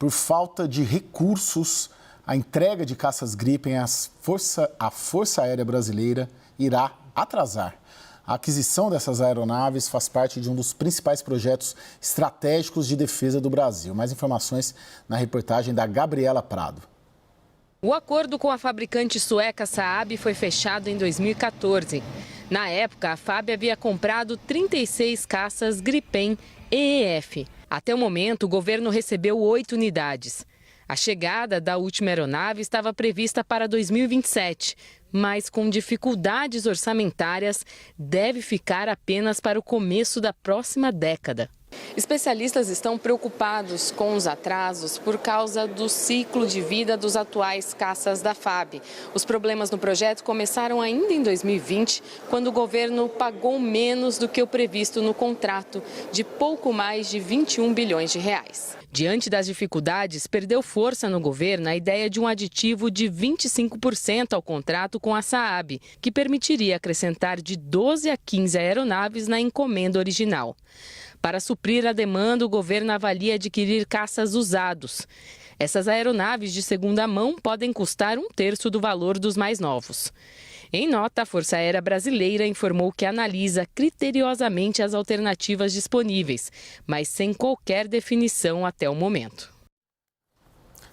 por falta de recursos, a entrega de caças Gripen à Força Aérea Brasileira irá atrasar. A aquisição dessas aeronaves faz parte de um dos principais projetos estratégicos de defesa do Brasil. Mais informações na reportagem da Gabriela Prado. O acordo com a fabricante sueca Saab foi fechado em 2014. Na época, a FAB havia comprado 36 caças Gripen EEF. Até o momento, o governo recebeu 8 unidades. A chegada da última aeronave estava prevista para 2027, mas com dificuldades orçamentárias, deve ficar apenas para o começo da próxima década. Especialistas estão preocupados com os atrasos por causa do ciclo de vida dos atuais caças da FAB. Os problemas no projeto começaram ainda em 2020, quando o governo pagou menos do que o previsto no contrato, de pouco mais de 21 bilhões de reais. Diante das dificuldades, perdeu força no governo a ideia de um aditivo de 25% ao contrato com a Saab, que permitiria acrescentar de 12 a 15 aeronaves na encomenda original. Para suprir a demanda, o governo avalia adquirir caças usados. Essas aeronaves de segunda mão podem custar 1/3 do valor dos mais novos. Em nota, a Força Aérea Brasileira informou que analisa criteriosamente as alternativas disponíveis, mas sem qualquer definição até o momento.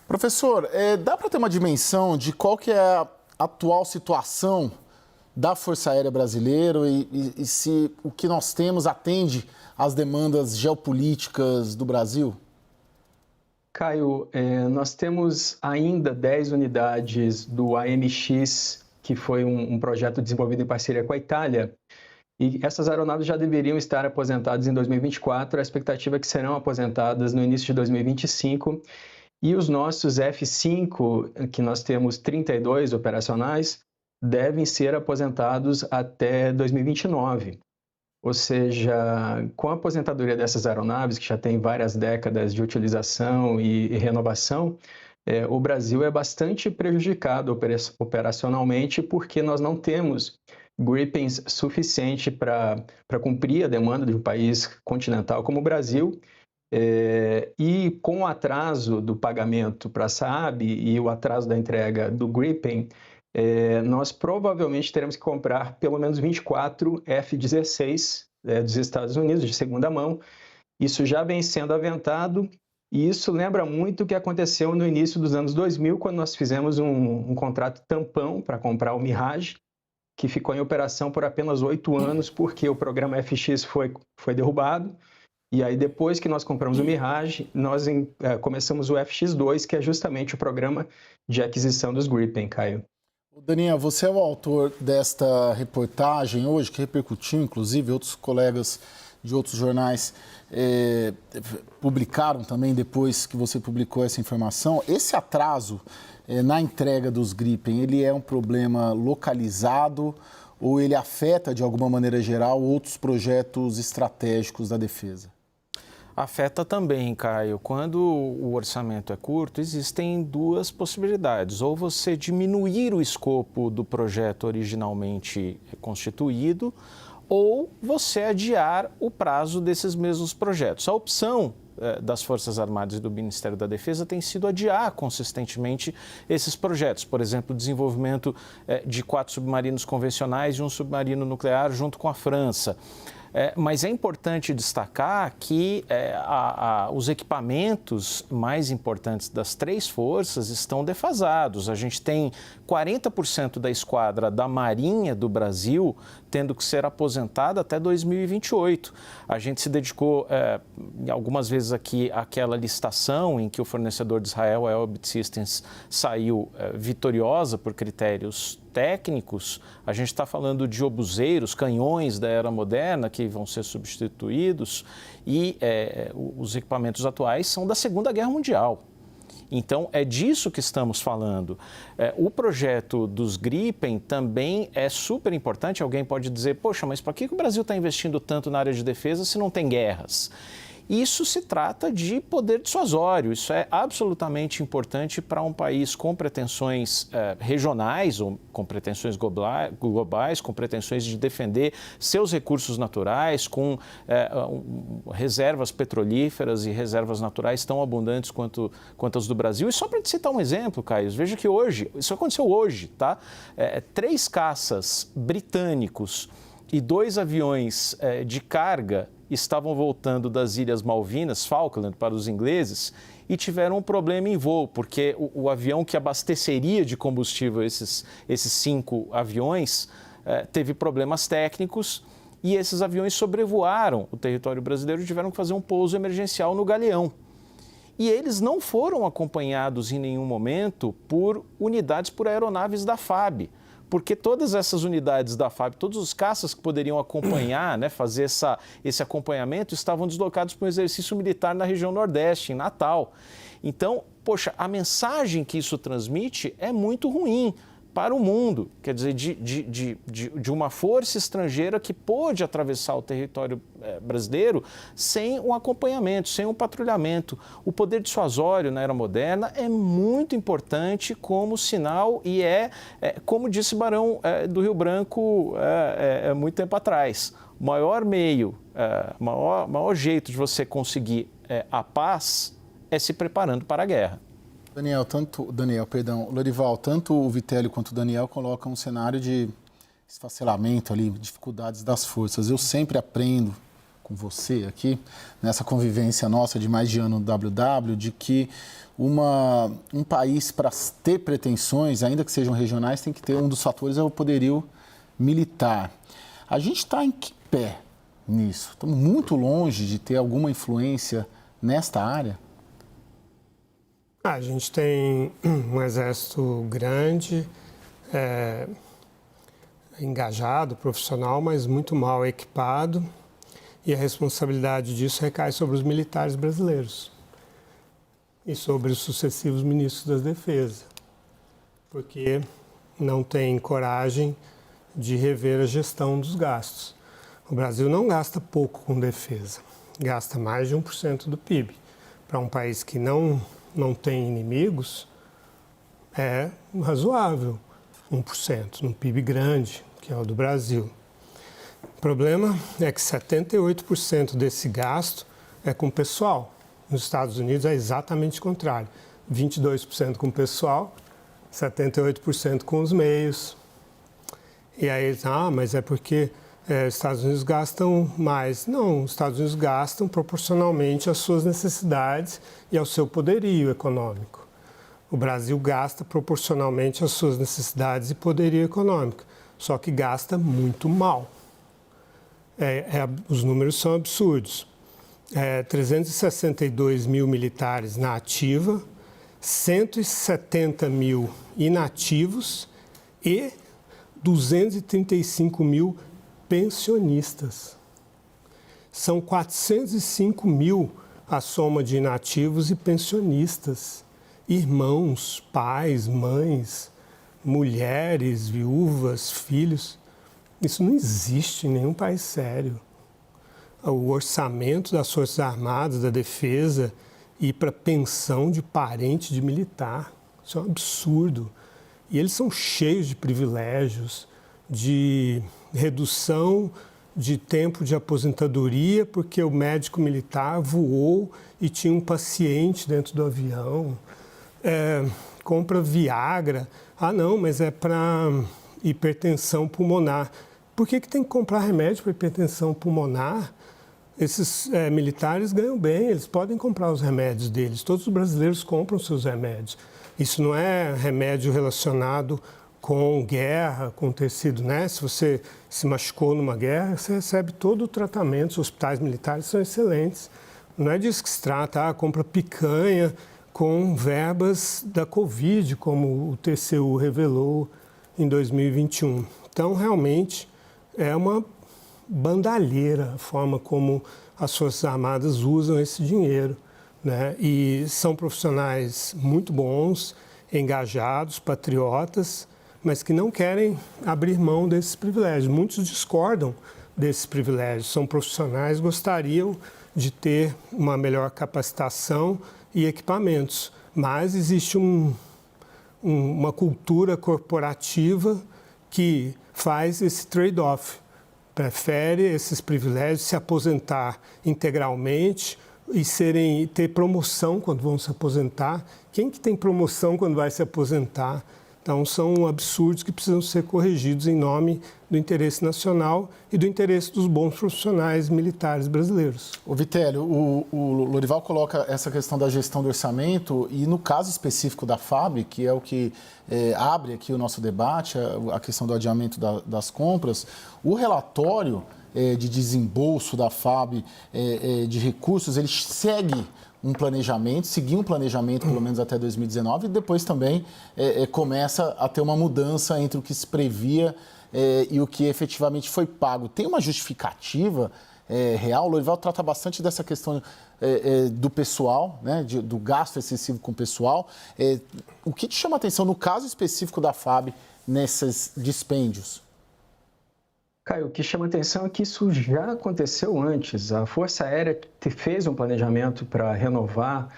Professor, dá para ter uma dimensão de qual que é a atual situação da Força Aérea Brasileira e se o que nós temos atende às demandas geopolíticas do Brasil? Caio, nós temos ainda 10 unidades do AMX, que foi um projeto desenvolvido em parceria com a Itália, e essas aeronaves já deveriam estar aposentadas em 2024, a expectativa é que serão aposentadas no início de 2025, e os nossos F-5, que nós temos 32 operacionais, devem ser aposentados até 2029. Ou seja, com a aposentadoria dessas aeronaves, que já tem várias décadas de utilização e renovação, o Brasil é bastante prejudicado operacionalmente porque nós não temos Gripens suficiente para cumprir a demanda de um país continental como o Brasil. E com o atraso do pagamento para a Saab e o atraso da entrega do Gripen, nós provavelmente teremos que comprar pelo menos 24 F-16 dos Estados Unidos, de segunda mão. Isso já vem sendo aventado e isso lembra muito o que aconteceu no início dos anos 2000, quando nós fizemos um contrato tampão para comprar o Mirage, que ficou em operação por apenas 8 anos, porque o programa FX foi derrubado. E aí, depois que nós compramos o Mirage, nós começamos o FX2, que é justamente o programa de aquisição dos Gripen, Caio. Daniel, você é o autor desta reportagem hoje, que repercutiu, inclusive, outros colegas de outros jornais publicaram também depois que você publicou essa informação. Esse atraso na entrega dos Gripen, ele é um problema localizado ou ele afeta, de alguma maneira geral, outros projetos estratégicos da defesa? Afeta também, Caio. Quando o orçamento é curto, existem duas possibilidades. Ou você diminuir o escopo do projeto originalmente constituído, ou você adiar o prazo desses mesmos projetos. A opção das Forças Armadas e do Ministério da Defesa tem sido adiar consistentemente esses projetos. Por exemplo, o desenvolvimento de 4 submarinos convencionais e um submarino nuclear junto com a França. Mas é importante destacar que os equipamentos mais importantes das 3 forças estão defasados. A gente tem 40% da esquadra da Marinha do Brasil tendo que ser aposentada até 2028. A gente se dedicou algumas vezes aqui àquela licitação em que o fornecedor de Israel, a Elbit Systems, saiu vitoriosa por critérios técnicos. A gente está falando de obuseiros, canhões da era moderna que vão ser substituídos e os equipamentos atuais são da Segunda Guerra Mundial. Então, é disso que estamos falando. O projeto dos Gripen também é super importante. Alguém pode dizer, poxa, mas para que o Brasil está investindo tanto na área de defesa se não tem guerras? Isso se trata de poder dissuasório, isso é absolutamente importante para um país com pretensões regionais ou com pretensões globais, com pretensões de defender seus recursos naturais, com reservas petrolíferas e reservas naturais tão abundantes quanto as do Brasil. E só para te citar um exemplo, Caio, veja que hoje, isso aconteceu hoje, tá? 3 caças britânicos e 2 aviões de carga estavam voltando das Ilhas Malvinas, Falkland, para os ingleses, e tiveram um problema em voo, porque o avião que abasteceria de combustível esses 5 aviões teve problemas técnicos e esses aviões sobrevoaram o território brasileiro e tiveram que fazer um pouso emergencial no Galeão. E eles não foram acompanhados em nenhum momento por aeronaves da FAB, porque todas essas unidades da FAB, todos os caças que poderiam acompanhar, né, fazer esse acompanhamento, estavam deslocados para um exercício militar na região Nordeste, em Natal. Então, poxa, a mensagem que isso transmite é muito ruim para o mundo, quer dizer, de uma força estrangeira que pôde atravessar o território brasileiro sem um acompanhamento, sem um patrulhamento. O poder dissuasório na era moderna é muito importante como sinal e como disse Barão do Rio Branco muito tempo atrás, o maior meio, maior jeito de você conseguir a paz é se preparando para a guerra. Lorival, tanto o Vitelli quanto o Daniel colocam um cenário de esfacelamento ali, dificuldades das forças. Eu sempre aprendo com você aqui, nessa convivência nossa de mais de ano no WW, de que um país, para ter pretensões, ainda que sejam regionais, tem que ter um dos fatores é o poderio militar. A gente está em que pé nisso? Estamos muito longe de ter alguma influência nesta área? A gente tem um exército grande, engajado, profissional, mas muito mal equipado, e a responsabilidade disso recai sobre os militares brasileiros e sobre os sucessivos ministros da Defesa, porque não tem coragem de rever a gestão dos gastos. O Brasil não gasta pouco com defesa, gasta mais de 1% do PIB. Para um país que não tem inimigos, é razoável, 1%, num PIB grande, que é o do Brasil. O problema é que 78% desse gasto é com pessoal. Nos Estados Unidos é exatamente o contrário, 22% com pessoal, 78% com os meios. E aí, mas é porque os Estados Unidos gastam mais. Não, os Estados Unidos gastam proporcionalmente às suas necessidades e ao seu poderio econômico. O Brasil gasta proporcionalmente às suas necessidades e poderio econômico, só que gasta muito mal. Os números são absurdos. 362 mil militares na ativa, 170 mil inativos e 235 mil pensionistas. São 405 mil a soma de inativos e pensionistas, irmãos, pais, mães, mulheres, viúvas, filhos. Isso não existe em nenhum país sério. O orçamento das Forças Armadas, da Defesa, ir para pensão de parente de militar, isso é um absurdo. E eles são cheios de privilégios, de redução de tempo de aposentadoria, porque o médico militar voou e tinha um paciente dentro do avião. Compra Viagra. Não, mas é para hipertensão pulmonar. Por que tem que comprar remédio para hipertensão pulmonar? Esses militares ganham bem, eles podem comprar os remédios deles. Todos os brasileiros compram seus remédios. Isso não é remédio relacionado com guerra, com tecido, né? Se você se machucou numa guerra, você recebe todo o tratamento. Os hospitais militares são excelentes. Não é disso que se trata. Compra picanha com verbas da Covid, como o TCU revelou em 2021. Então, realmente, é uma bandalheira a forma como as Forças Armadas usam esse dinheiro, né? E são profissionais muito bons, engajados, patriotas, mas que não querem abrir mão desses privilégios. Muitos discordam desses privilégios, são profissionais, gostariam de ter uma melhor capacitação e equipamentos. Mas existe uma cultura corporativa que faz esse trade-off, prefere esses privilégios, se aposentar integralmente e ter promoção quando vão se aposentar. Quem que tem promoção quando vai se aposentar? Então, são absurdos que precisam ser corrigidos em nome do interesse nacional e do interesse dos bons profissionais militares brasileiros. O Vitélio, o Lorival coloca essa questão da gestão do orçamento e no caso específico da FAB, que é o que abre aqui o nosso debate, a questão do adiamento das compras, o relatório de desembolso da FAB de recursos, ele segue seguir um planejamento pelo menos até 2019 e depois também começa a ter uma mudança entre o que se previa e o que efetivamente foi pago. Tem uma justificativa real? O Lorival trata bastante dessa questão do pessoal, né, do gasto excessivo com o pessoal. O que te chama a atenção no caso específico da FAB nesses dispêndios? Caio, o que chama atenção é que isso já aconteceu antes. A Força Aérea fez um planejamento para renovar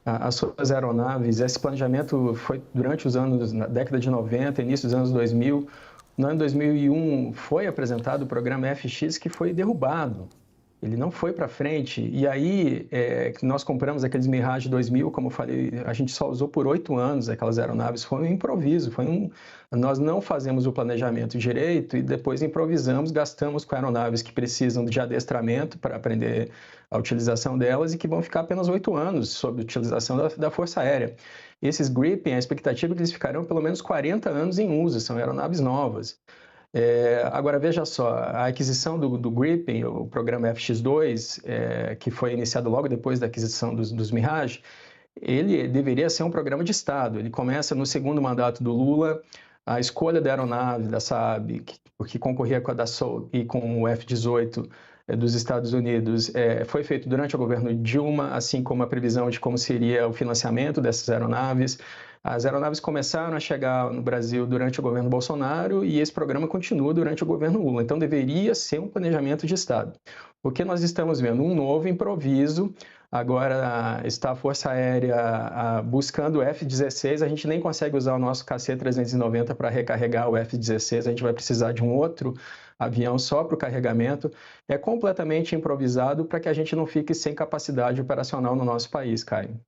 as suas aeronaves. Esse planejamento foi durante os anos, na década de 90, início dos anos 2000. No ano 2001 foi apresentado o programa FX, que foi derrubado. Ele não foi para frente. E aí, nós compramos aqueles Mirage 2000, como eu falei, a gente só usou por 8 anos aquelas aeronaves. Foi um improviso, nós não fazemos o planejamento direito e depois improvisamos, gastamos com aeronaves que precisam de adestramento para aprender a utilização delas e que vão ficar apenas 8 anos sob utilização da Força Aérea. Esses Gripen, a expectativa é que eles ficarão pelo menos 40 anos em uso, são aeronaves novas. Agora, veja só, a aquisição do Gripen, o programa FX2, que foi iniciado logo depois da aquisição dos Mirage, ele deveria ser um programa de Estado. Ele começa no segundo mandato do Lula. A escolha da aeronave, da Saab, que concorria com a Dassault e com o F-18 dos Estados Unidos, foi feito durante o governo Dilma, assim como a previsão de como seria o financiamento dessas aeronaves. As aeronaves começaram a chegar no Brasil durante o governo Bolsonaro e esse programa continua durante o governo Lula. Então, deveria ser um planejamento de Estado. O que nós estamos vendo? Um novo improviso. Agora está a Força Aérea buscando o F-16. A gente nem consegue usar o nosso KC-390 para recarregar o F-16. A gente vai precisar de um outro avião só para o carregamento. É completamente improvisado para que a gente não fique sem capacidade operacional no nosso país, Caio.